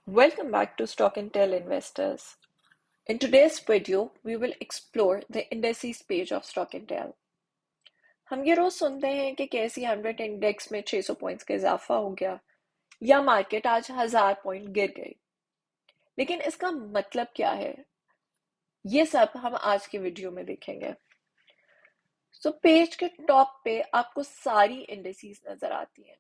Welcome back to Stock Intel Investors. In today's video, we will explore the indices page of Stock Intel. हम ये रोज सुनते हैं कि कैसी 100 इंडेक्स में 600 पॉइंट्स का इजाफा हो गया या मार्केट आज 1000 पॉइंट गिर गई। लेकिन इसका मतलब क्या है, ये सब हम आज की वीडियो में देखेंगे। पेज के टॉप पे आपको सारी इंडेसेस नजर आती हैं।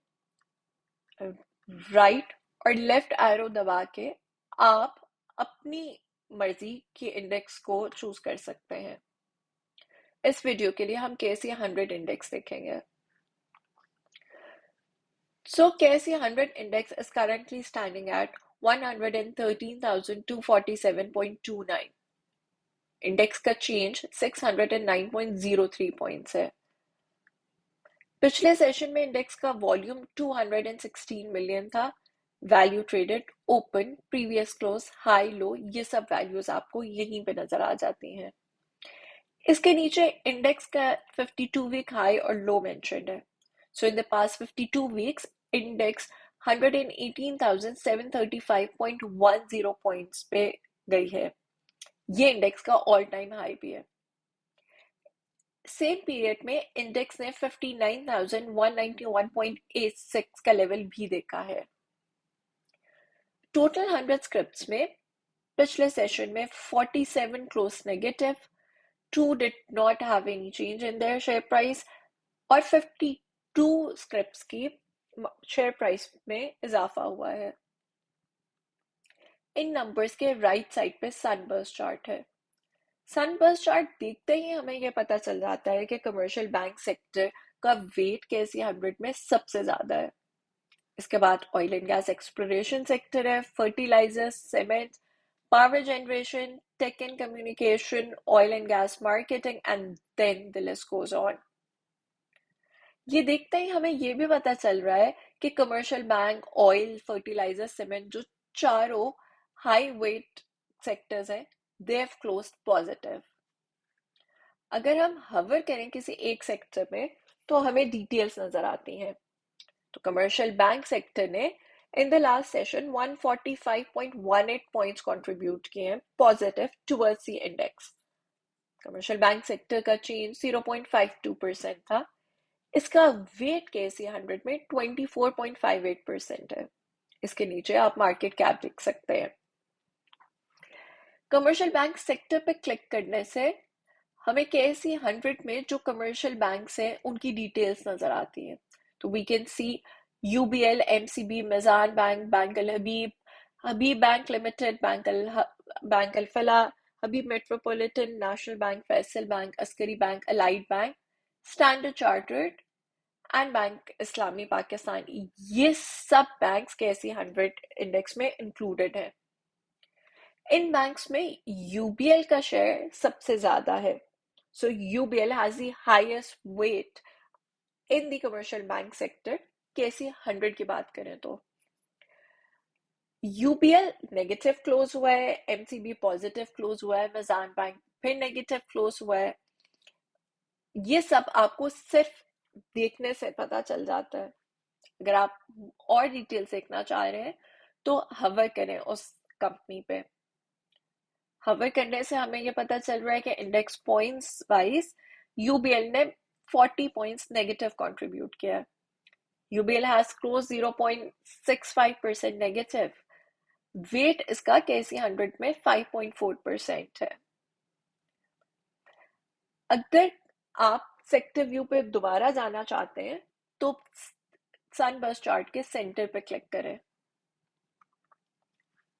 राइट और लेफ्ट एरो दबा के आप अपनी मर्जी की इंडेक्स को चूज कर सकते हैं। इस वीडियो के लिए हम केसी 100 इंडेक्स देखेंगे। KC 100 index is currently standing at 113,247.29. Index का चेंज 609.03 पॉइंट्स है। पिछले सेशन में इंडेक्स का वॉल्यूम 216 मिलियन था। Value traded, open, previous close, high, low, ये सब वैल्यूज आपको यहीं पे नजर आ जाती हैं। इसके नीचे इंडेक्स का 52 वीक हाई और लो मेंशन्ड है। In the past 52 weeks index 118,735.10 points पे गई है। ये इंडेक्स का ऑल टाइम हाई भी है। सेम पीरियड में इंडेक्स ने 59,191.86 का लेवल भी देखा है। टोटल 100 स्क्रिप्ट्स में पिछले सेशन में 47 close negative, 2 did not have any change in their share price और 52 स्क्रिप्ट्स की शेयर प्राइस में इजाफा हुआ है। इन नंबर्स के राइट साइड पे सनबर्स्ट चार्ट है। सनबर्स्ट चार्ट देखते ही हमें यह पता चल जाता है कि कमर्शियल बैंक सेक्टर का वेट केसी 100 में सबसे ज्यादा है। इसके बाद oil and gas exploration sector है, fertilisers, cement, power generation, tech and communication, oil and gas marketing and then the list goes on. ये देखते ही हमें ये भी पता चल रहा है कि commercial bank, oil, fertiliser, cement जो चारों हाई वेट सेक्टर्स हैं, दे हैव क्लोज्ड पॉजिटिव। अगर हम हवर करें किसी एक सेक्टर में तो हमें डिटेल्स नजर आती हैं। तो कमर्शियल बैंक सेक्टर ने in the last session 145.18 points contribute किए हैं positive towards the index. Commercial bank sector का चेंज 0.52% था। इसका वेट केसी 100 में 24.58% है। इसके नीचे आप मार्केट कैप देख सकते हैं। कमर्शियल बैंक सेक्टर पे क्लिक करने से हमें केसी 100 में जो कमर्शियल बैंक्स हैं उनकी डिटेल्स नजर आती हैं। तो we can see UBL, MCB, Meezan Bank, Bank Al Habib, Habib Bank Limited, Bank Al Falah, Habib Metropolitan, National Bank, Faysal Bank, Askari Bank, Allied Bank, Standard Chartered and Bank Islami Pakistan. ये सब बैंक्स केसी 100 इंडेक्स में इंक्लूडेड हैं। इन बैंक्स में यूबीएल का शेयर सबसे ज्यादा है। UBL has the highest weight in the commercial bank sector. KC 100 की बात करें तो यूबीएल नेगेटिव क्लोज हुआ है, एमसीबी पॉजिटिव क्लोज हुआ है, मेजान बैंक फिर नेगेटिव क्लोज हुआ है। ये सब आपको सिर्फ देखने से पता चल जाता है। अगर आप और डिटेल्स देखना चाह रहे हैं तो हवर करें उस कंपनी पे। हवर करने से हमें ये पता चल रहा है कि इंडेक्स पॉइंट्स वाइज यूबीएल ने 40 पॉइंट्स नेगेटिव कंट्रीब्यूट किया है। UBL has closed 0.65% negative. Weight इसका केसी 100 में 5.4% है। अगर आप सेक्टर व्यू पे दोबारा जाना चाहते हैं तो सनबर्स्ट चार्ट के सेंटर पे क्लिक करें।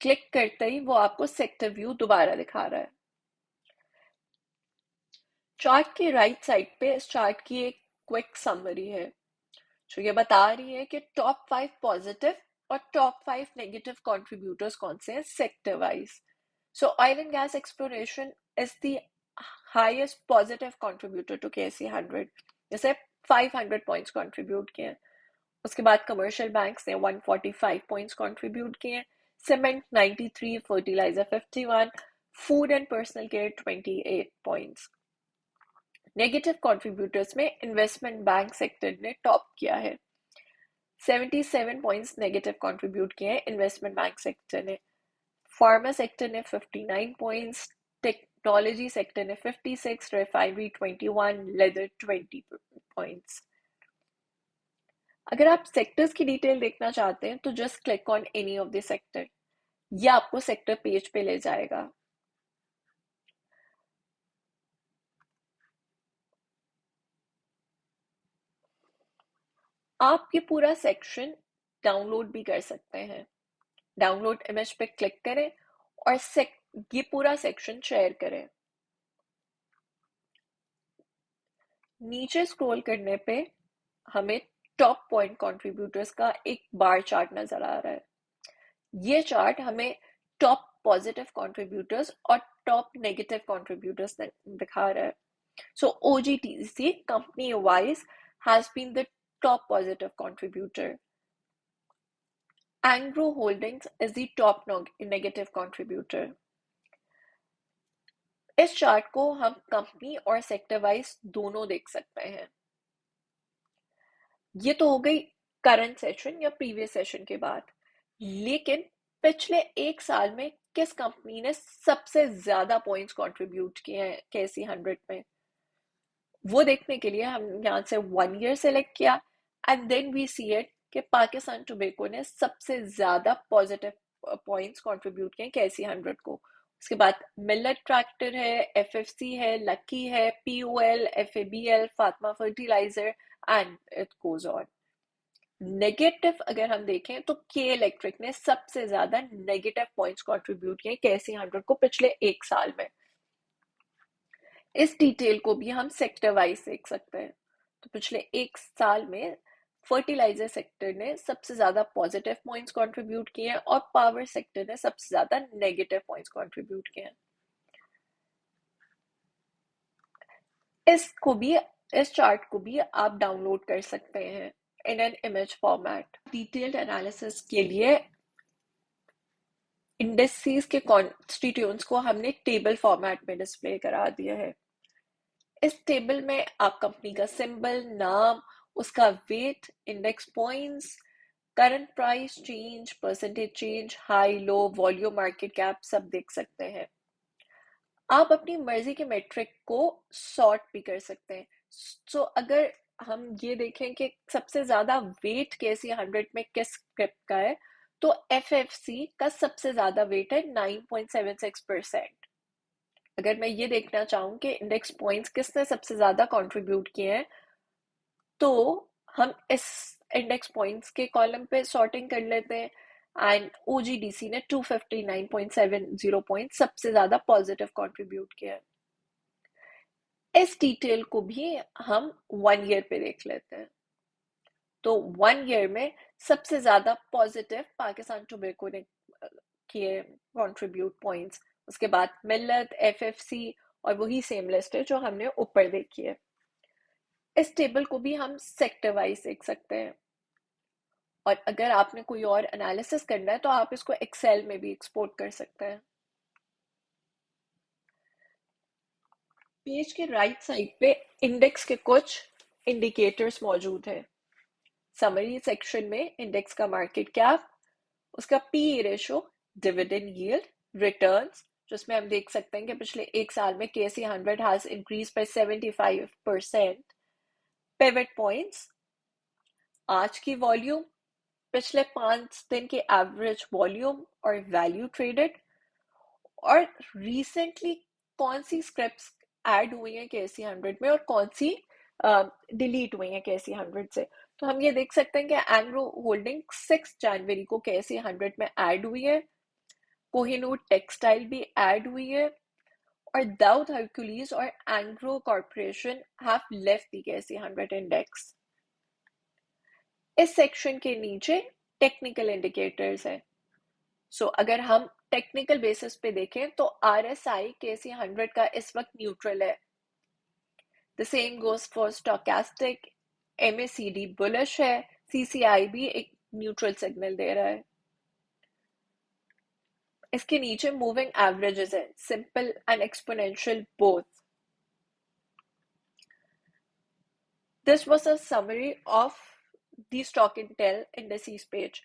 क्लिक करते ही वो आपको सेक्टर व्यू दोबारा दिखा रहा है। चार्ट की राइट साइड पे इस चार्ट की एक क्विक समरी है जो ये बता रही है कि टॉप 5 पॉजिटिव और टॉप 5 नेगेटिव कंट्रीब्यूटर्स कौन से हैं sector wise. Oil and gas exploration is the highest positive contributor to KC 100, जैसे 500 पॉइंट्स कंट्रीब्यूट किए। उसके बाद कमर्शियल बैंक्स ने 145 पॉइंट्स कंट्रीब्यूट किए, cement 93, fertiliser 51, food and personal care 28 points. Negative contributors में इन्वेस्टमेंट बैंक सेक्टर ने top किया है। 77 पॉइंट्स नेगेटिव कंट्रीब्यूट किए हैं इन्वेस्टमेंट बैंक सेक्टर ने, फार्मा सेक्टर ने 59 पॉइंट्स, टेक्नोलॉजी सेक्टर ने 56, रिफाइनरी 21, लेदर 20 पॉइंट्स। अगर आप सेक्टर्स की डिटेल देखना चाहते हैं तो just click on any of the sector, ये आपको सेक्टर पेज पे ले जाएगा। आप ये पूरा सेक्शन डाउनलोड भी कर सकते हैं। डाउनलोड इमेज पे क्लिक करें और ये पूरा सेक्शन शेयर करें। नीचे स्क्रॉल करने पे हमें टॉप पॉइंट कंट्रीब्यूटर्स का एक बार चार्ट नजर आ रहा है। ये चार्ट हमें टॉप पॉजिटिव कंट्रीब्यूटर्स और टॉप नेगेटिव कंट्रीब्यूटर्स दिखा रहा है। So OGTC company wise has been the top positive contributor. Angro Holdings is the top negative contributor. इस चार्ट को हम कंपनी और सेक्टर वाइज दोनों देख सकते हैं। ये तो हो गई करंट सेशन या प्रीवियस सेशन के बाद, लेकिन पिछले एक साल में किस कंपनी ने सबसे ज्यादा पॉइंट्स कंट्रीब्यूट किए हैं केसी 100 में, वो देखने के लिए हम यहाँ से 1 ईयर सेलेक्ट किया and then we see it कि पाकिस्तान टोबैको ने सबसे ज्यादा पॉजिटिव पॉइंट्स कंट्रीब्यूट किए केसी 100 को। उसके बाद मिलेट ट्रैक्टर है, एफएफसी है, लकी है, POL, FABL, Fatima fertiliser and it goes on. Negative अगर हम देखें तो के इलेक्ट्रिक ने सबसे ज्यादा नेगेटिव पॉइंट्स कंट्रीब्यूट किए केसी 100 को पिछले एक साल में। इस डिटेल को भी हम सेक्टर वाइज देख सकते हैं। तो पिछले एक साल में फर्टिलाइजर सेक्टर ने सबसे ज्यादा पॉजिटिव पॉइंट्स कंट्रीब्यूट किए हैं और पावर सेक्टर ने सबसे ज्यादा नेगेटिव पॉइंट्स कंट्रीब्यूट किए हैं। इस चार्ट को भी आप डाउनलोड कर सकते हैं in an image format. Detailed analysis के लिए इंडेक्सेस के कॉन्स्टिट्यूएंट्स को हमने टेबल फॉर्मेट में डिस्प्ले करा दिया है। इस टेबल में आप कंपनी का सिंबल, नाम, उसका weight, index points, current price change, percentage change, high low, volume, market cap सब देख सकते हैं। आप अपनी मर्जी के मेट्रिक को सॉर्ट भी कर सकते हैं। सो अगर हम ये देखें कि सबसे ज्यादा वेट केसी 100 में किस स्क्रिप्ट का है, तो एफएफसी का सबसे ज्यादा वेट है 9.76%। अगर मैं ये देखना चाहूँ कि इंडेक्स पॉइंट्स किसने सबसे ज्यादा कंट्रीब्यूट किए हैं, तो हम इस इंडेक्स पॉइंट्स के कॉलम पे सॉर्टिंग कर लेते हैं एंड ओजीडीसी ने 259.70 पॉइंट सबसे ज्यादा पॉजिटिव कंट्रीब्यूट किया है। इस डिटेल को भी हम 1 ईयर पे देख लेते हैं। तो 1 ईयर में सबसे ज्यादा पॉजिटिव पाकिस्तान टोबैको ने किए कंट्रीब्यूट पॉइंट्स, उसके बाद मिल्लत, एफएफसी और वही सेम लिस्ट है जो हमने ऊपर देखी है। इस टेबल को भी हम सेक्टर वाइज देख सकते हैं और अगर आपने कोई और एनालिसिस करना है तो आप इसको एक्सेल में भी एक्सपोर्ट कर सकते हैं। पेज के राइट साइड पे इंडेक्स के कुछ इंडिकेटर्स मौजूद हैं। समरी सेक्शन में इंडेक्स का मार्केट कैप, उसका PE ratio, dividend yield, returns, जिसमें हम देख सकते हैं कि पिछले एक साल में केसी 100 has increase by 75%, pivot points, आज की वॉल्यूम, पिछले 5 दिन के एवरेज वॉल्यूम और वैल्यू ट्रेडेड, और रिसेंटली कौन सी स्क्रिप्ट्स ऐड हुई हैं केसी 100 में और कौन सी डिलीट हुई हैं केसी 100 से। तो हम ये देख सकते हैं कि एंग्रो होल्डिंग 6 जनवरी को केसी 100 में ऐड हुई है, कोहिनूर टेक्सटाइल भी ऐड हुई है, और दाऊद हरकुलीज और Engro corporation have left the KSE 100 index. इस सेक्शन के नीचे टेक्निकल इंडिकेटर्स हैं। सो अगर हम टेक्निकल बेसिस पे देखें तो आरएसआई केसी 100 का इस वक्त न्यूट्रल है। The same goes for stochastic, MACD bullish है, सीसीआई भी एक न्यूट्रल सिग्नल दे रहा है। इसके नीचे मूविंग एवरेजेस है, simple and exponential both. This was a summary of the stock intel indices page.